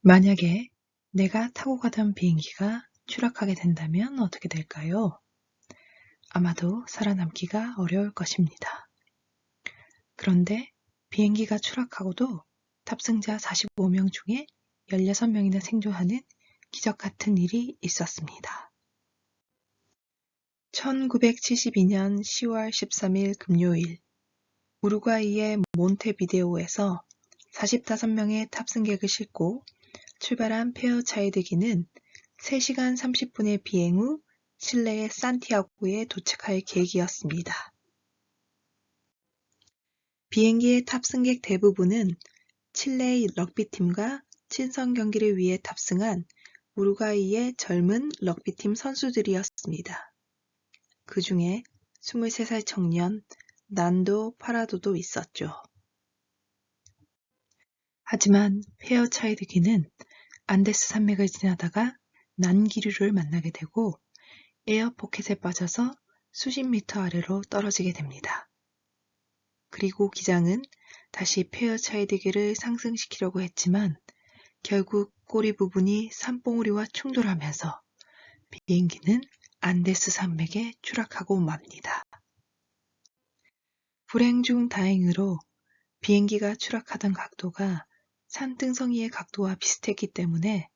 만약에 내가 타고 가던 비행기가 추락하게 된다면 어떻게 될까요? 아마도 살아남기가 어려울 것입니다. 그런데 비행기가 추락하고도 탑승자 45명 중에 16명이나 생존하는 기적 같은 일이 있었습니다. 1972년 10월 13일 금요일, 우루과이의 몬테비데오에서 45명의 탑승객을 싣고 출발한 페어차일드기는 3시간 30분의 비행 후 칠레의 산티아고에 도착할 계획이었습니다. 비행기의 탑승객 대부분은 칠레의 럭비팀과 친선 경기를 위해 탑승한 우루과이의 젊은 럭비팀 선수들이었습니다. 그 중에 23살 청년 난도 파라도도 있었죠. 하지만 페어차일드기는 안데스 산맥을 지나다가 난기류를 만나게 되고 에어포켓에 빠져서 수십 미터 아래로 떨어지게 됩니다. 그리고 기장은 다시 페어차일드기를 상승시키려고 했지만 결국 꼬리 부분이 산봉우리와 충돌하면서 비행기는 안데스 산맥에 추락하고 맙니다. 불행 중 다행으로 비행기가 추락하던 각도가 산등성이의 각도와 비슷했기 때문에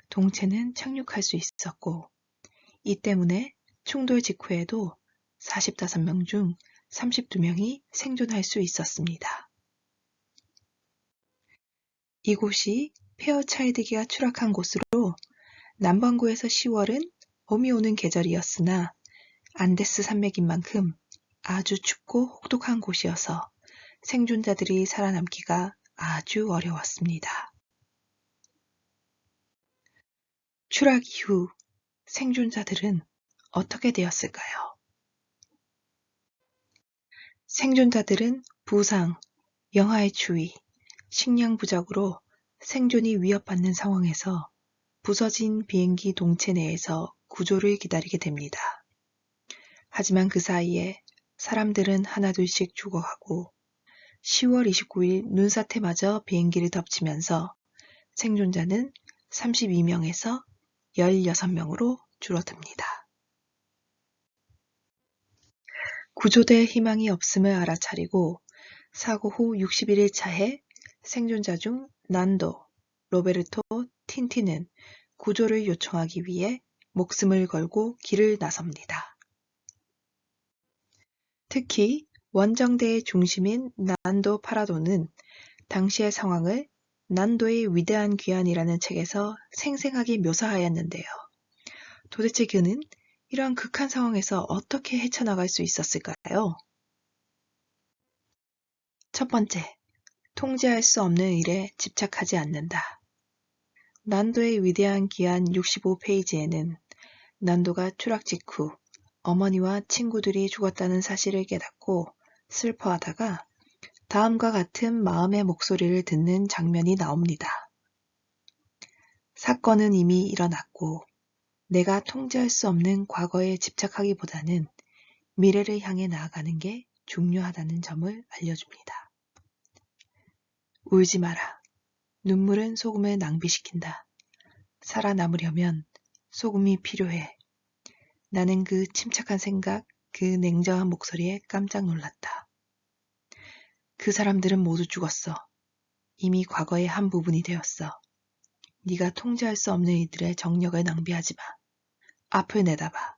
동체는 착륙할 수 있었고, 이 때문에 충돌 직후에도 45명 중 32명이 생존할 수 있었습니다. 이곳이 페어차일드기가 추락한 곳으로 남반구에서 10월은 봄이 오는 계절이었으나 안데스 산맥인 만큼 아주 춥고 혹독한 곳이어서 생존자들이 살아남기가 아주 어려웠습니다. 추락 이후 생존자들은 어떻게 되었을까요? 생존자들은 부상, 영하의 추위, 식량 부족으로 생존이 위협받는 상황에서 부서진 비행기 동체 내에서 구조를 기다리게 됩니다. 하지만 그 사이에 사람들은 하나둘씩 죽어가고 10월 29일 눈사태마저 비행기를 덮치면서 생존자는 32명에서 16명으로 줄어듭니다. 구조될 희망이 없음을 알아차리고 사고 후 61일 차에 생존자 중 난도, 로베르토 틴티는 구조를 요청하기 위해 목숨을 걸고 길을 나섭니다. 특히 원정대의 중심인 난도 파라도는 당시의 상황을 난도의 위대한 귀환이라는 책에서 생생하게 묘사하였는데요. 도대체 그는 이러한 극한 상황에서 어떻게 헤쳐나갈 수 있었을까요? 첫 번째, 통제할 수 없는 일에 집착하지 않는다. 난도의 위대한 귀환 65페이지에는 난도가 추락 직후 어머니와 친구들이 죽었다는 사실을 깨닫고 슬퍼하다가 다음과 같은 마음의 목소리를 듣는 장면이 나옵니다. 사건은 이미 일어났고 내가 통제할 수 없는 과거에 집착하기보다는 미래를 향해 나아가는 게 중요하다는 점을 알려줍니다. 울지 마라. 눈물은 소금을 낭비시킨다. 살아남으려면 소금이 필요해. 나는 그 침착한 생각, 그 냉정한 목소리에 깜짝 놀랐다. 그 사람들은 모두 죽었어. 이미 과거의 한 부분이 되었어. 네가 통제할 수 없는 이들의 정력을 낭비하지 마. 앞을 내다봐.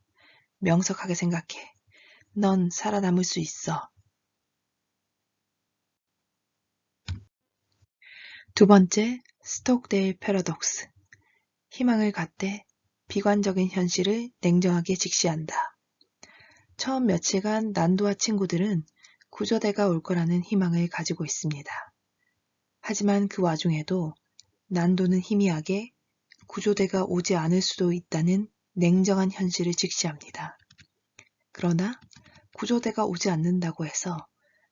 명석하게 생각해. 넌 살아남을 수 있어. 두 번째, 스톡데일 패러독스. 희망을 갖되 비관적인 현실을 냉정하게 직시한다. 처음 며칠간 난도와 친구들은 구조대가 올 거라는 희망을 가지고 있습니다. 하지만 그 와중에도 난도는 희미하게 구조대가 오지 않을 수도 있다는 냉정한 현실을 직시합니다. 그러나 구조대가 오지 않는다고 해서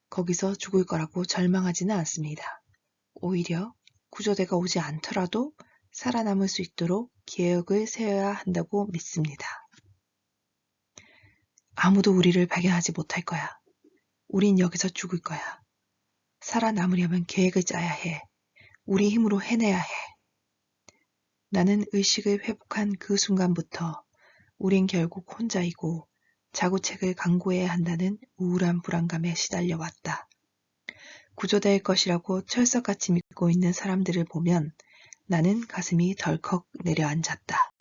거기서 죽을 거라고 절망하지는 않습니다. 오히려 구조대가 오지 않더라도 살아남을 수 있도록 계획을 세워야 한다고 믿습니다. 아무도 우리를 발견하지 못할 거야. 우린 여기서 죽을 거야. 살아남으려면 계획을 짜야 해. 우리 힘으로 해내야 해. 나는 의식을 회복한 그 순간부터 우린 결국 혼자이고 자구책을 강구해야 한다는 우울한 불안감에 시달려 왔다. 구조될 것이라고 철석같이 믿고 있는 사람들을 보면 나는 가슴이 덜컥 내려앉았다.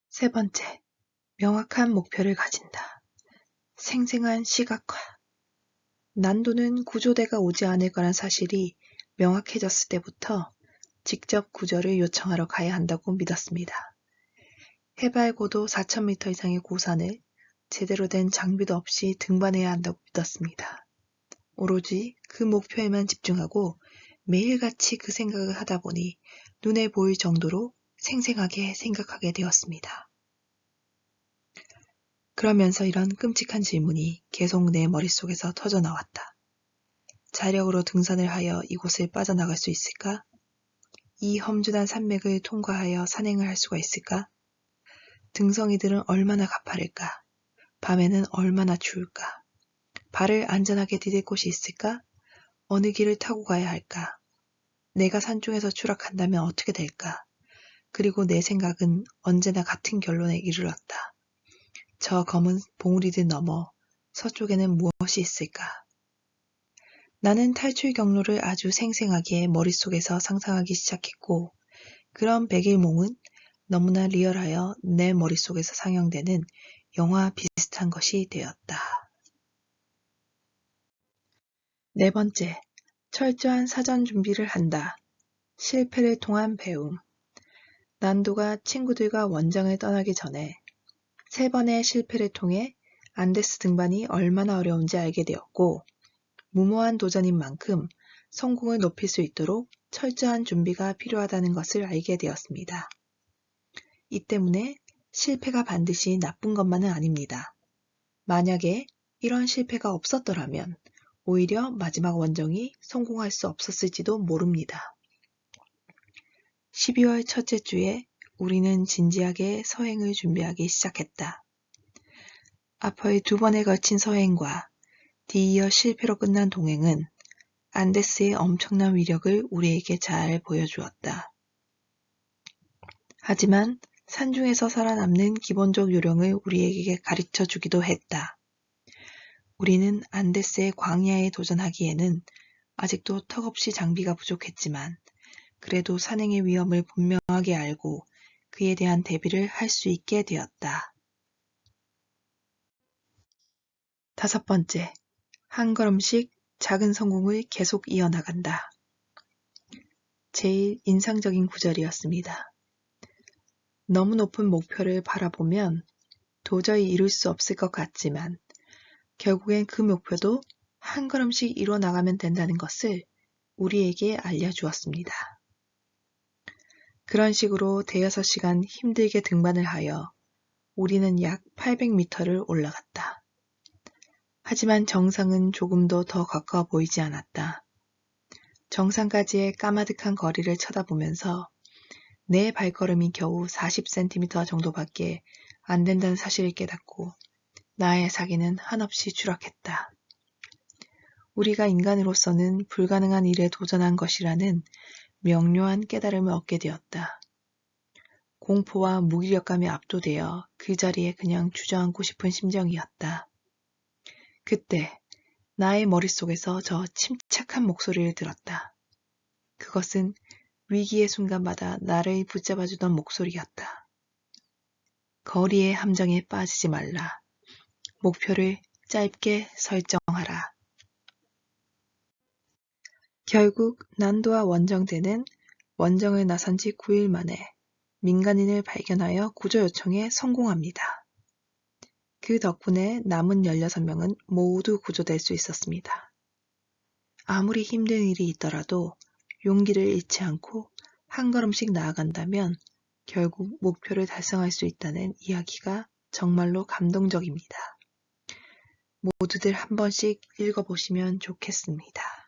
세 번째, 명확한 목표를 가진다. 생생한 시각화. 난도는 구조대가 오지 않을 거란 사실이 명확해졌을 때부터 직접 구조를 요청하러 가야 한다고 믿었습니다. 해발 고도 4,000m 이상의 고산을 제대로 된 장비도 없이 등반해야 한다고 믿었습니다. 오로지 그 목표에만 집중하고 매일같이 그 생각을 하다 보니 눈에 보일 정도로 생생하게 생각하게 되었습니다. 그러면서 이런 끔찍한 질문이 계속 내 머릿속에서 터져나왔다. 자력으로 등산을 하여 이곳을 빠져나갈 수 있을까? 이 험준한 산맥을 통과하여 산행을 할 수가 있을까? 등성이들은 얼마나 가파를까? 밤에는 얼마나 추울까? 발을 안전하게 디딜 곳이 있을까? 어느 길을 타고 가야 할까? 내가 산중에서 추락한다면 어떻게 될까? 그리고 내 생각은 언제나 같은 결론에 이르렀다. 저 검은 봉우리들 너머 서쪽에는 무엇이 있을까? 나는 탈출 경로를 아주 생생하게 머릿속에서 상상하기 시작했고 그런 백일몽은 너무나 리얼하여 내 머릿속에서 상영되는 영화 비슷한 것이 되었다. 네 번째, 철저한 사전 준비를 한다. 실패를 통한 배움. 난도가 친구들과 원정을 떠나기 전에 3번의 실패를 통해 안데스 등반이 얼마나 어려운지 알게 되었고 무모한 도전인 만큼 성공을 높일 수 있도록 철저한 준비가 필요하다는 것을 알게 되었습니다. 이 때문에 실패가 반드시 나쁜 것만은 아닙니다. 만약에 이런 실패가 없었더라면 오히려 마지막 원정이 성공할 수 없었을지도 모릅니다. 12월 첫째 주에 우리는 진지하게 서행을 준비하기 시작했다. 앞의 2번에 걸친 서행과 뒤이어 실패로 끝난 동행은 안데스의 엄청난 위력을 우리에게 잘 보여주었다. 하지만 산중에서 살아남는 기본적 요령을 우리에게 가르쳐 주기도 했다. 우리는 안데스의 광야에 도전하기에는 아직도 턱없이 장비가 부족했지만 그래도 산행의 위험을 분명하게 알고 그에 대한 대비를 할 수 있게 되었다. 5번째, 한 걸음씩 작은 성공을 계속 이어나간다. 제일 인상적인 구절이었습니다. 너무 높은 목표를 바라보면 도저히 이룰 수 없을 것 같지만 결국엔 그 목표도 한 걸음씩 이뤄 나가면 된다는 것을 우리에게 알려주었습니다. 그런 식으로 대여섯 시간 힘들게 등반을 하여 우리는 약 800m를 올라갔다. 하지만 정상은 조금도 더 가까워 보이지 않았다. 정상까지의 까마득한 거리를 쳐다보면서 내 발걸음이 겨우 40cm 정도밖에 안 된다는 사실을 깨닫고 나의 사기는 한없이 추락했다. 우리가 인간으로서는 불가능한 일에 도전한 것이라는 명료한 깨달음을 얻게 되었다. 공포와 무기력감에 압도되어 그 자리에 그냥 주저앉고 싶은 심정이었다. 그때 나의 머릿속에서 저 침착한 목소리를 들었다. 그것은 위기의 순간마다 나를 붙잡아주던 목소리였다. 거리의 함정에 빠지지 말라. 목표를 짧게 설정하라. 결국 난도와 원정대는 원정을 나선 지 9일 만에 민간인을 발견하여 구조 요청에 성공합니다. 그 덕분에 남은 16명은 모두 구조될 수 있었습니다. 아무리 힘든 일이 있더라도 용기를 잃지 않고 한 걸음씩 나아간다면 결국 목표를 달성할 수 있다는 이야기가 정말로 감동적입니다. 모두들 한 번씩 읽어보시면 좋겠습니다.